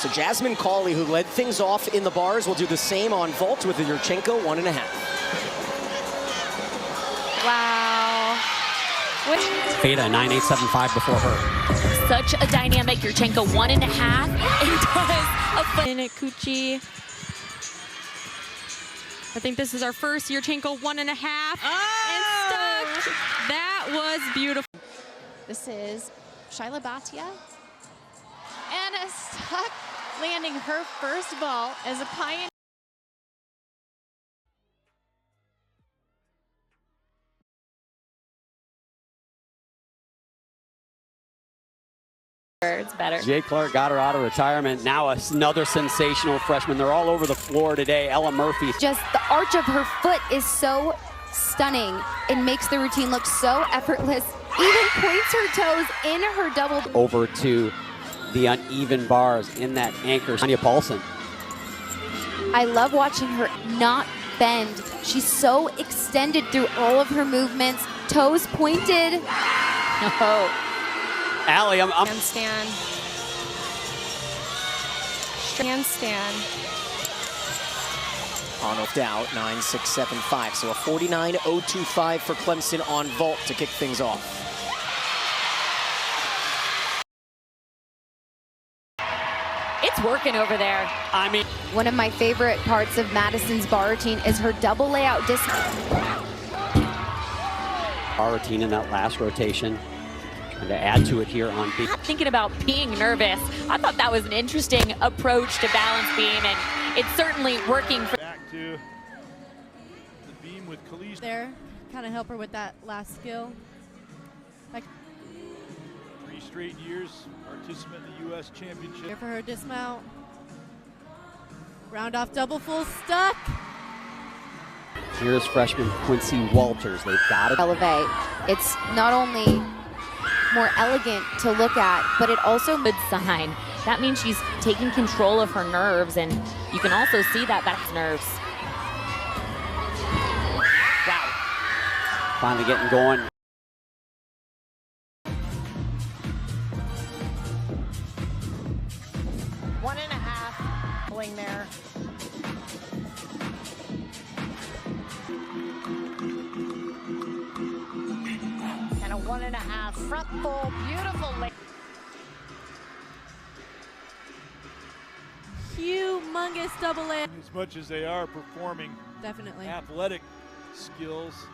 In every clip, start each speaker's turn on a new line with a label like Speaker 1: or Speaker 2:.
Speaker 1: So Jasmine Cawley, who led things off in the bars, will do the same on vault with a Yurchenko 1.5.
Speaker 2: Wow.
Speaker 3: Feda 9.875 before her.
Speaker 2: Such a dynamic Yurchenko 1.5 and does a fun at Kuchi. I think this is our first Yurchenko 1.5 and stuck. That was beautiful.
Speaker 4: This is Shyla Bhatia. Anna stuck, landing her first vault as a pioneer.
Speaker 2: It's better.
Speaker 3: Jay Clark got her out of retirement. Now another sensational freshman. They're all over the floor today. Ella Murphy.
Speaker 5: Just the arch of her foot is so stunning. It makes the routine look so effortless. Even points her toes in her double.
Speaker 3: Over to the uneven bars in that anchor. Tanya Paulson.
Speaker 5: I love watching her not bend. She's so extended through all of her movements. Toes pointed.
Speaker 2: Oh.
Speaker 3: Allie, I'm
Speaker 4: Handstand. Handstand.
Speaker 1: On-off out, 9.675. So a 49.025 for Clemson on vault to kick things off.
Speaker 2: It's working over there.
Speaker 3: I mean,
Speaker 5: One of my favorite parts of Madison's bar routine is her double layout dismount.
Speaker 3: our routine in that last rotation. Trying to add to it here on B.
Speaker 2: Not thinking about being nervous. I thought that was an interesting approach to balance beam, and it's certainly working for.
Speaker 6: Back to the beam with Khalees.
Speaker 7: There, kind of help her with that last skill. Like
Speaker 6: 3 straight years, participant in the U.S. Championship.
Speaker 7: here for her dismount. Round off double full stuck.
Speaker 3: Here's freshman Quincy Walters. They've got it.
Speaker 5: Elevate. It's not only more elegant to look at, but it also
Speaker 2: Good sign. That means she's taking control of her nerves, and you can also see that that's nerves.
Speaker 3: Wow. Finally getting going.
Speaker 8: One and a half pulling there. And a 1.5 front full, beautiful leg.
Speaker 7: Humongous double layout.
Speaker 6: As much as they are performing
Speaker 7: Definitely.
Speaker 6: athletic skills,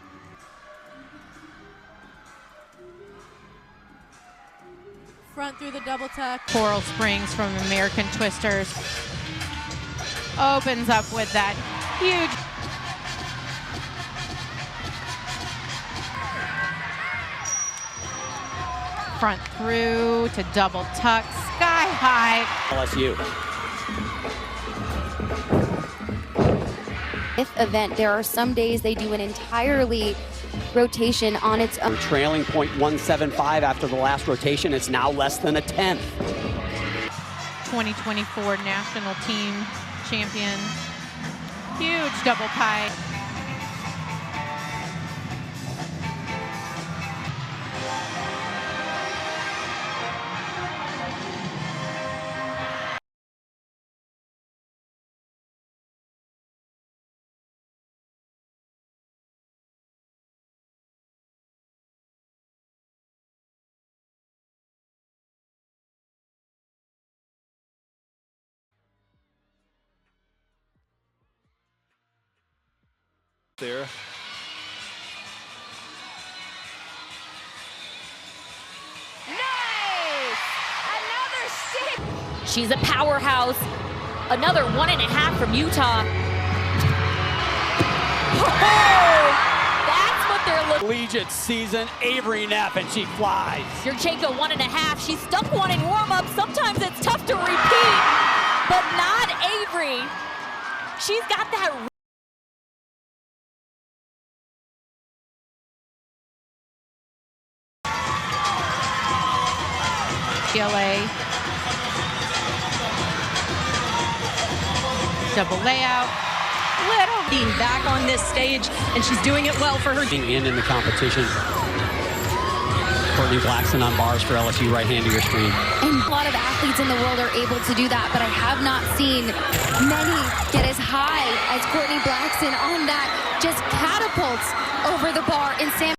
Speaker 7: Front through the double tuck.
Speaker 9: Coral Springs from American Twisters opens up with that huge. Front through to double tuck, sky high.
Speaker 3: LSU.
Speaker 5: fifth event. There are some days they do an entirely rotation on its own.
Speaker 3: Trailing .175 after the last rotation. It's now less than a 10th.
Speaker 9: 2024 national team champion. Huge double pie.
Speaker 6: there.
Speaker 8: Nice! Another stick!
Speaker 2: She's a powerhouse. Another 1.5 from Utah. Oh, that's what they're looking.
Speaker 3: Collegiate season, Avery Neff, and she flies.
Speaker 2: Yurchenko 1.5. She's stuck one in warm-up. Sometimes it's tough to repeat, but not Avery. She's got that.
Speaker 9: NCAA. Double layout.
Speaker 10: Little being back on this stage, and she's doing it well for her.
Speaker 3: In the competition. Courtney Blackson on bars for LSU, right hand to your screen.
Speaker 5: And a lot of athletes in the world are able to do that, but I have not seen many get as high as Courtney Blackson on that. Just catapults over the bar in San.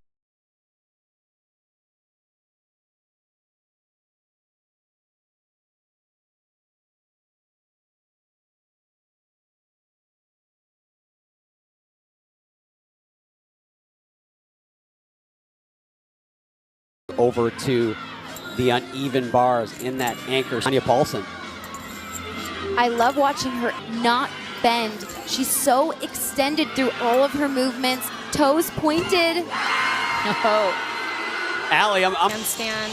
Speaker 3: Over to the uneven bars in that anchor. Tanya Paulson.
Speaker 5: I love watching her not bend. She's so extended through all of her movements. Toes pointed.
Speaker 3: Oh. Allie, I'm
Speaker 10: Handstand.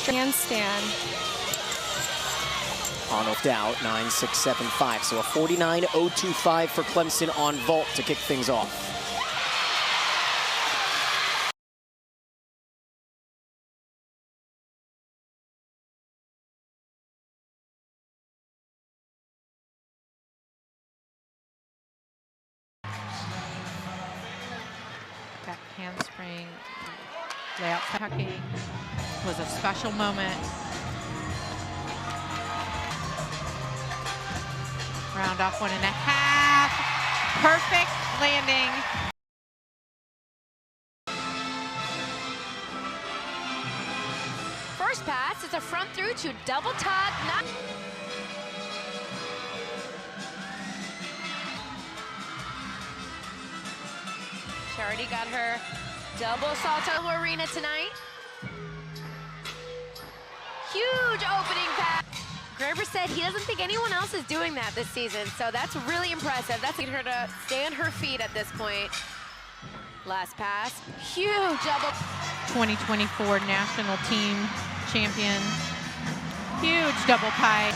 Speaker 10: Handstand.
Speaker 1: On off out, 9-6-7-5. So a 49.025 for Clemson on vault to kick things off.
Speaker 9: That handspring layout tucking was a special moment. Round off 1.5. Perfect landing.
Speaker 2: First pass, it's a front through to double tuck. Charity got her double salto arena tonight. Huge opening pass. Graber said he doesn't think anyone else is doing that this season, so that's really impressive. That's getting her to stand her feet at this point. Last pass, huge double.
Speaker 9: 2024 national team champion. Huge double pie.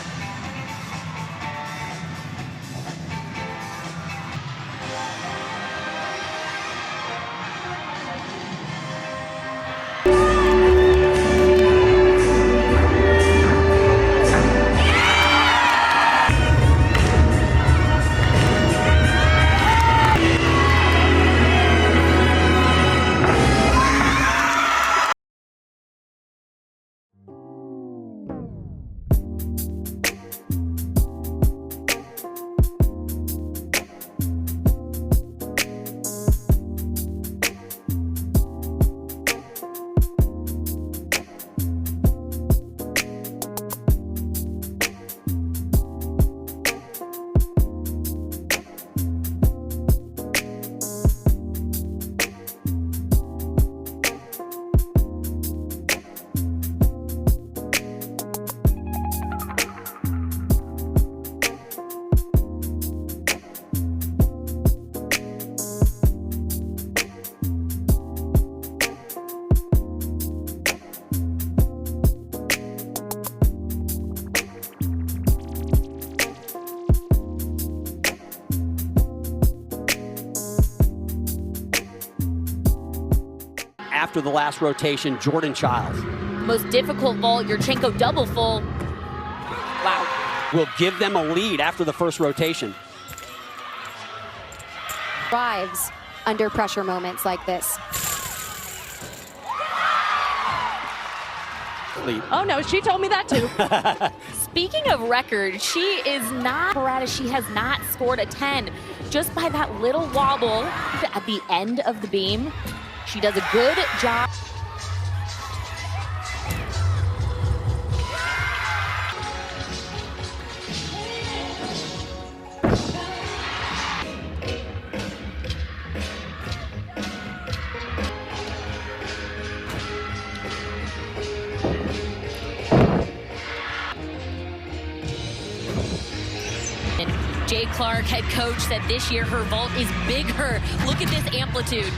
Speaker 3: after the last rotation, Jordan Childs.
Speaker 2: Most difficult vault, Yurchenko double full. Wow.
Speaker 3: Will give them a lead after the first rotation.
Speaker 5: Thrives under pressure moments like this.
Speaker 10: Oh no, she told me that too.
Speaker 2: Speaking of records, she is not apparatus. She has not scored a 10. Just by that little wobble at the end of the beam, she does a good job. Jay Clark, head coach, said this year her vault is bigger. Look at this amplitude.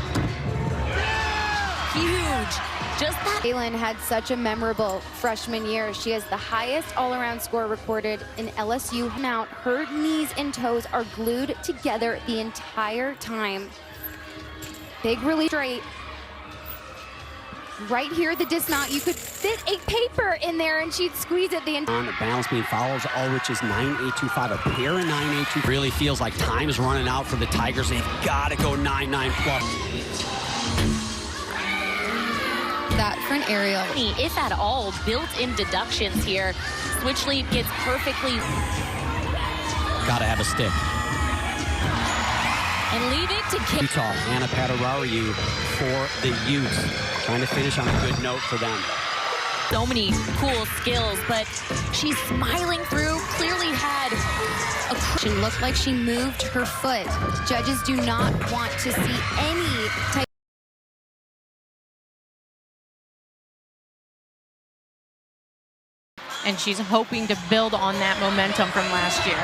Speaker 2: Huge. Just that.
Speaker 5: Jalen had such a memorable freshman year. She has the highest all-around score recorded in LSU. Now, her knees and toes are glued together the entire time. Big release straight. Right here, the dismount, you could fit a paper in there and she'd squeeze it the entire.
Speaker 3: On the balance beam follows Ulrich is 9.825, a pair of 9.82. Really feels like time is running out for the Tigers. They've got to go 9.9 plus.
Speaker 5: that front aerial.
Speaker 11: If at all, built-in deductions here. Switch leap gets perfectly.
Speaker 3: Gotta have a stick.
Speaker 11: And leave it to
Speaker 3: Utah, Anna Patarariu for the Utes. Trying to finish on a good note for them.
Speaker 11: So many cool skills, but she's smiling through, clearly had a
Speaker 5: She looked like she moved her foot. Judges do not want to see any type.
Speaker 9: And she's hoping to build on that momentum from last year.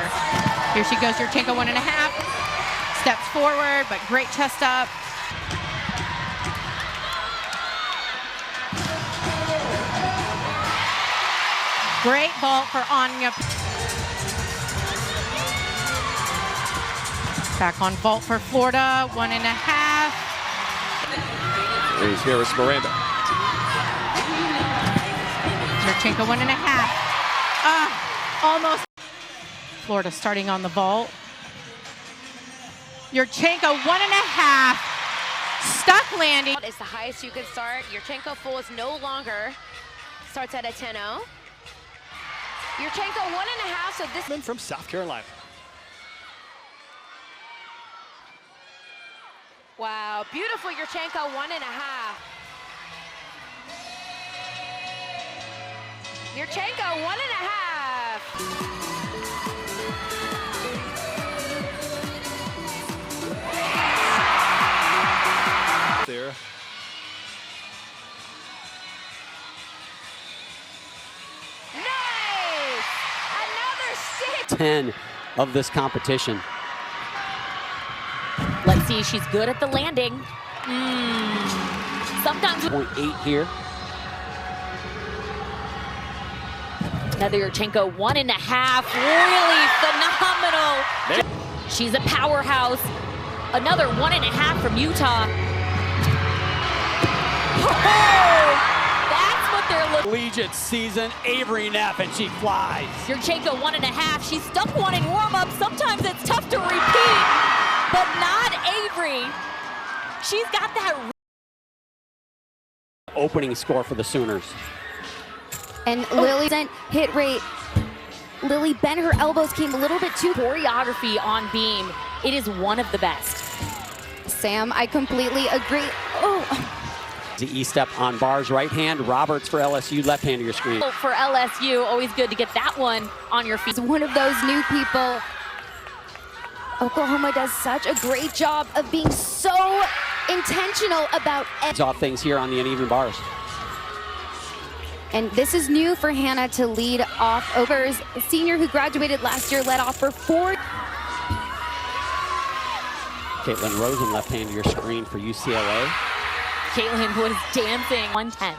Speaker 9: Here she goes, Yurchenko 1.5. Steps forward, but great chest up. Great vault for Anya. Back on vault for Florida, 1.5.
Speaker 12: Here's Harris Miranda.
Speaker 9: Yurchenko 1.5. Almost. Florida starting on the vault. Yurchenko 1.5. Stuck landing.
Speaker 2: It's the highest you can start. Yurchenko full is no longer. Starts at a 10-0. Yurchenko 1.5, so this
Speaker 6: from South Carolina.
Speaker 2: Wow, beautiful Yurchenko 1.5. Yurchenko 1.5.
Speaker 6: There.
Speaker 2: Nice! Another 6.
Speaker 3: 10 of this competition.
Speaker 11: Let's see, she's good at the landing. Sometimes
Speaker 3: 0.8 here.
Speaker 11: Another Yurchenko 1.5, really phenomenal. She's a powerhouse. Another 1.5 from Utah. Oh, that's what they're looking.
Speaker 3: Collegiate season, Avery Neff, and she flies.
Speaker 11: Yurchenko 1.5. She stuck one in warm-up. Sometimes it's tough to repeat, but not Avery. She's got that
Speaker 3: Opening score for the Sooners.
Speaker 5: And Lily's hit rate. Lily bent her elbows, came a little bit too.
Speaker 11: choreography on beam. It is one of the best.
Speaker 5: Sam, I completely agree. Oh.
Speaker 3: The E-step on bars, right hand. Roberts for LSU, left hand of your screen.
Speaker 11: For LSU, always good to get that one on your feet.
Speaker 5: It's one of those new people. Oklahoma does such a great job of being so intentional about
Speaker 3: Off things here on the uneven bars.
Speaker 5: And this is new for Hannah to lead off overs. A senior who graduated last year led off for 4.
Speaker 3: Caitlin Rosen, left hand of your screen for UCLA.
Speaker 11: Caitlin was dancing 1/10.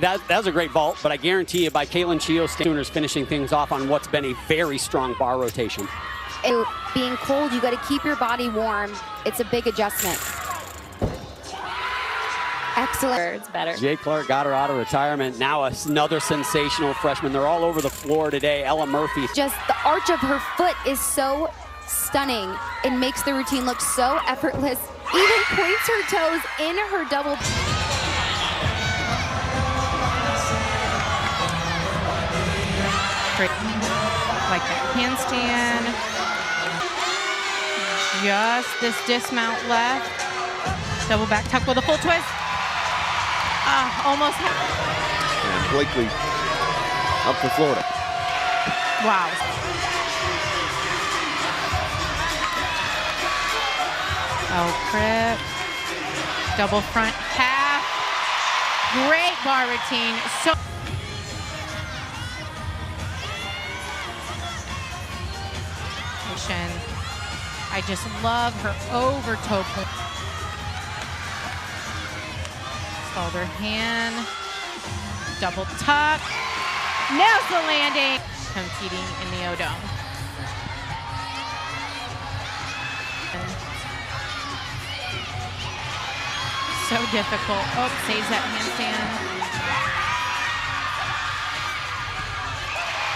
Speaker 3: That was a great vault, but I guarantee you by Caitlin Chio, Sooners finishing things off on what's been a very strong bar rotation.
Speaker 5: Being cold, you got to keep your body warm. It's a big adjustment. Excellent.
Speaker 11: It's better.
Speaker 3: Jay Clark got her out of retirement. Now another sensational freshman. They're all over the floor today. Ella Murphy.
Speaker 5: Just the arch of her foot is so stunning. It makes the routine look so effortless. Even points her toes in her double.
Speaker 9: Great. Like that handstand. Just this dismount left. Double back tuck with a full twist. Almost.
Speaker 12: And Blakely up for Florida.
Speaker 9: Wow. Oh, crip. Double front half. Great bar routine. So. I just love her over toe point. Stalled her hand. Double tuck. Nails the landing. Competing in the O-Dome. So difficult. Oh, saves that handstand.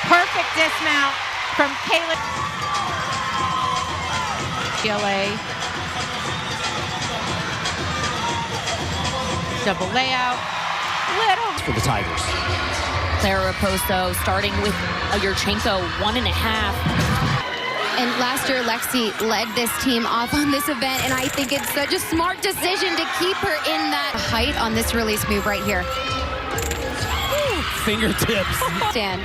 Speaker 9: Perfect dismount from Kayla. CLA. Double layout. little.
Speaker 3: For the Tigers.
Speaker 11: Clara Raposo starting with Yurchenko, 1.5.
Speaker 5: And last year, Lexi led this team off on this event, and I think it's such a smart decision to keep her in that height on this release move right here.
Speaker 3: Fingertips.
Speaker 5: Dan.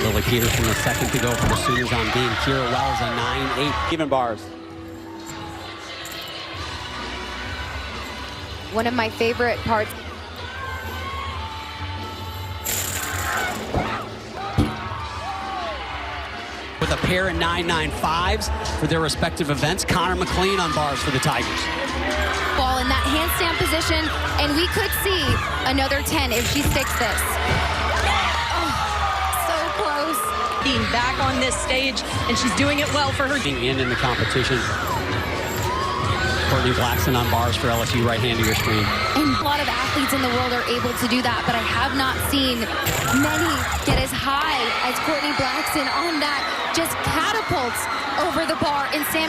Speaker 3: Lily Peterson, the second to go for the Sooners on beam. Kira Wells, a 9-8. Even bars.
Speaker 5: One of my favorite parts.
Speaker 3: With a pair of 9.95s for their respective events. Connor McLean on bars for the Tigers.
Speaker 5: Ball in that handstand position, and we could see another 10 if she sticks this. Oh, so close.
Speaker 10: Being back on this stage, and she's doing it well for her.
Speaker 3: In the competition. Courtney Blackson on bars for LSU, right hand of your screen.
Speaker 5: And a lot of athletes in the world are able to do that, but I have not seen many get as high as Courtney Blackson on that. Just catapults over the bar in Sam.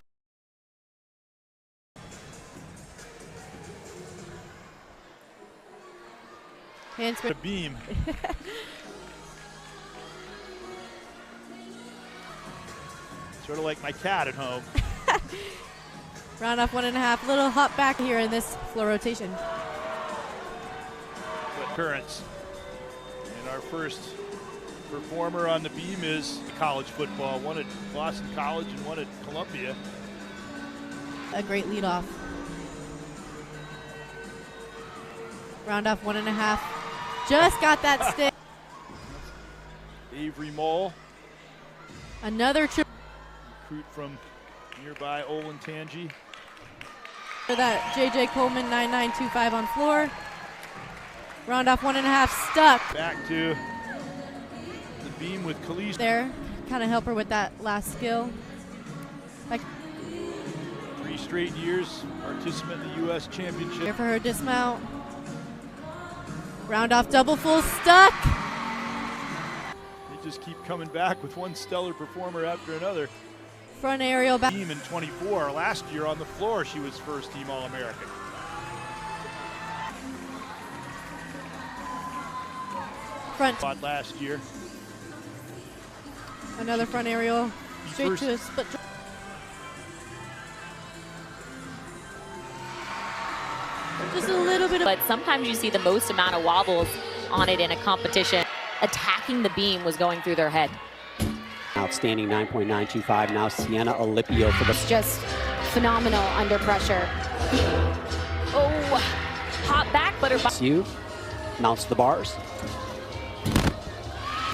Speaker 6: Hands with a beam. Sort of like my cat at home.
Speaker 7: Round off 1.5. Little hop back here in this floor rotation.
Speaker 6: Currents. And our first performer on the beam is college football. One at Boston College and one at Columbia.
Speaker 7: A great lead off. Round off 1.5. Just got that stick.
Speaker 6: Avery Mole.
Speaker 7: Another trip.
Speaker 6: Recruit from nearby Olentangy.
Speaker 7: For that JJ Coleman 9925 on floor. Round off 1.5, stuck.
Speaker 6: Back to the beam with Khalees.
Speaker 7: There, kind of help her with that last skill. Like
Speaker 6: 3 straight years, participant in the U.S. Championship.
Speaker 7: here for her dismount. Round off double full, stuck.
Speaker 6: They just keep coming back with one stellar performer after another.
Speaker 7: Front aerial back.
Speaker 6: Team in 24. Last year on the floor, she was first team All-American.
Speaker 7: Front.
Speaker 6: Last year.
Speaker 7: Another front aerial. Straight to a split. Just a little bit of.
Speaker 11: But sometimes you see the most amount of wobbles on it in a competition. Attacking the beam was going through their head.
Speaker 3: Outstanding 9.925. Now Sienna Olipio for the.
Speaker 5: It's just phenomenal under pressure.
Speaker 11: Oh, hop back, but her.
Speaker 3: LSU mounts the bars.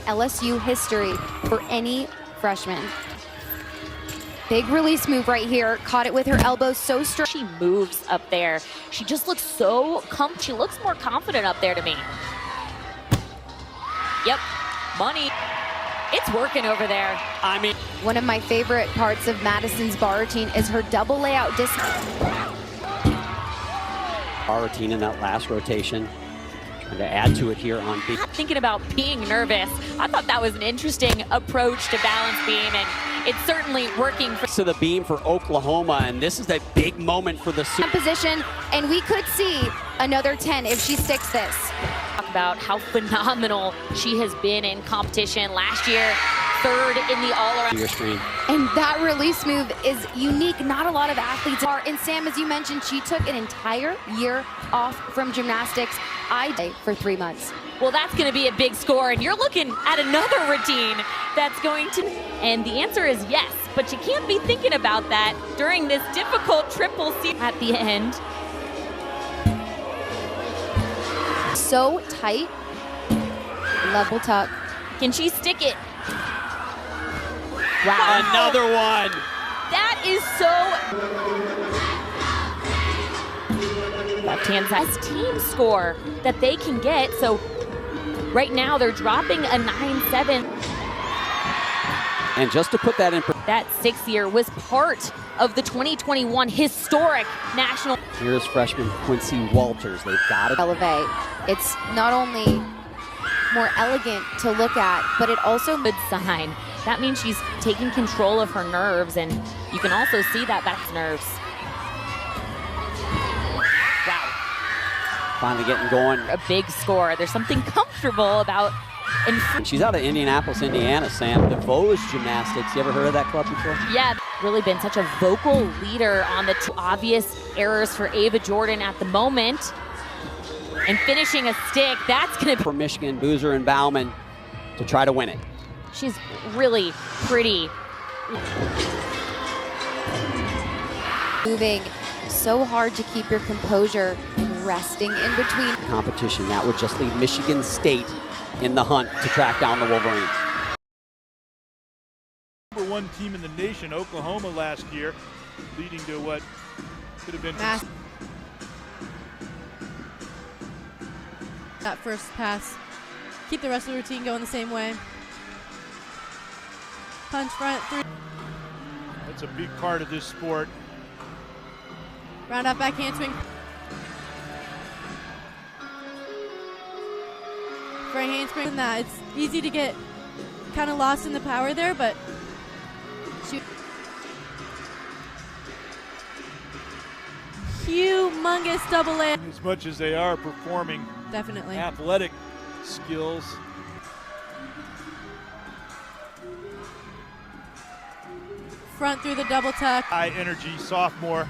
Speaker 5: LSU history for any freshman. Big release move right here. Caught it with her elbows so strong.
Speaker 11: She moves up there. She just looks so she looks more confident up there to me. Yep, money. It's working over there.
Speaker 3: I mean,
Speaker 5: one of my favorite parts of Madison's bar routine is her double layout disc.
Speaker 3: Bar routine in that last rotation. Trying to add to it here on beam.
Speaker 11: Not thinking about being nervous. I thought that was an interesting approach to balance beam, and it's certainly working for.
Speaker 3: To the beam for Oklahoma, and this is a big moment for the
Speaker 5: position, and we could see another 10 if she sticks this.
Speaker 11: Talk about how phenomenal she has been in competition. Last year, 3rd in the all-around.
Speaker 3: Your screen.
Speaker 5: And that release move is unique. Not a lot of athletes are. And Sam, as you mentioned, she took an entire year off from gymnastics. I did for 3 months.
Speaker 11: Well, that's going to be a big score, and you're looking at another routine that's going to. And the answer is yes, but you can't be thinking about that during this difficult triple C at the end.
Speaker 5: So tight. Level tuck.
Speaker 11: Can she stick it? Wow.
Speaker 3: Another one.
Speaker 11: That is so. Left hand side team score that they can get. So right now they're dropping a 9-7.
Speaker 3: And just to put that in.
Speaker 11: That 6th year was part of the 2021 historic national.
Speaker 3: Here's freshman Quincy Walters. They've got it.
Speaker 5: Elevate. It's not only more elegant to look at, but it also
Speaker 11: good sign. That means she's taking control of her nerves, and you can also see that that's nerves.
Speaker 3: Wow. finally getting going.
Speaker 11: A big score. There's something comfortable about.
Speaker 3: She's out of Indianapolis, Indiana, Sam. DeVos Gymnastics. You ever heard of that club before?
Speaker 11: Yeah, really been such a vocal leader on the two obvious errors for Ava Jordan at the moment. And finishing a stick, that's going to be
Speaker 3: for Michigan, Boozer and Bauman to try to win it.
Speaker 11: She's really pretty.
Speaker 5: Moving so hard to keep your composure and resting in between.
Speaker 3: Competition that would just leave Michigan State in the hunt to track down the Wolverines.
Speaker 6: Number one team in the nation, Oklahoma last year, leading to what could have been.
Speaker 7: That first pass. Keep the rest of the routine going the same way. Punch front through.
Speaker 6: That's a big part of this sport.
Speaker 7: Round off back handswing. For a handspring and that, it's easy to get kind of lost in the power there, but shoot. Humongous double A.
Speaker 6: As much as they are performing
Speaker 7: Definitely
Speaker 6: athletic skills.
Speaker 7: Front through the double tuck.
Speaker 6: High energy sophomore.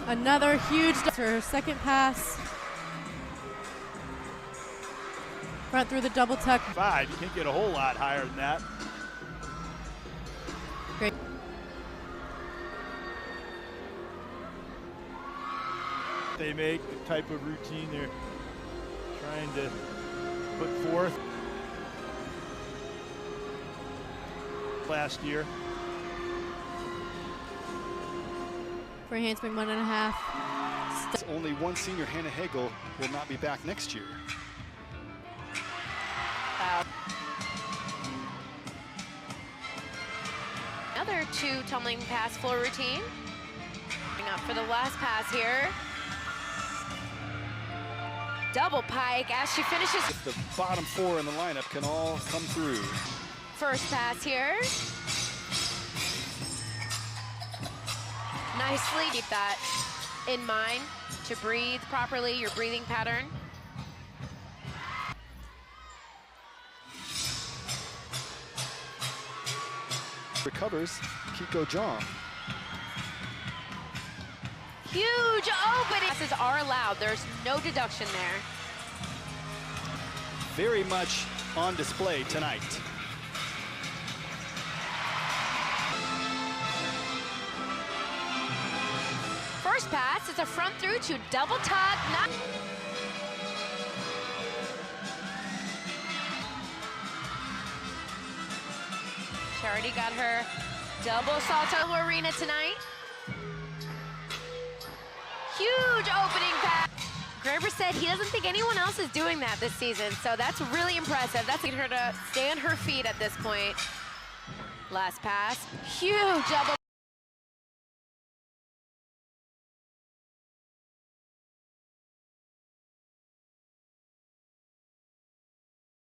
Speaker 7: Another huge her second pass. Front through the double tuck.
Speaker 6: 5, you can't get a whole lot higher than that.
Speaker 7: Great.
Speaker 6: They make the type of routine they're trying to put forth. Last year.
Speaker 7: For a handspring 1.5.
Speaker 13: Only one senior, Hannah Hagel, will not be back next year.
Speaker 2: Wow. Another 2 tumbling pass floor routine. Coming up for the last pass here. Double pike as she finishes.
Speaker 13: If the bottom 4 in the lineup can all come through.
Speaker 2: First pass here. Nicely, keep that in mind to breathe properly, your breathing pattern.
Speaker 13: Recovers Kiko Jong.
Speaker 2: Huge opening. Passes are allowed. There's no deduction there.
Speaker 13: Very much on display tonight.
Speaker 2: First pass, it's a front through to double tuck. She already got her double salto arena tonight. Huge opening pass. Graber said he doesn't think anyone else is doing that this season, so that's really impressive. That's getting her to stand her feet at this point. Last pass, huge double.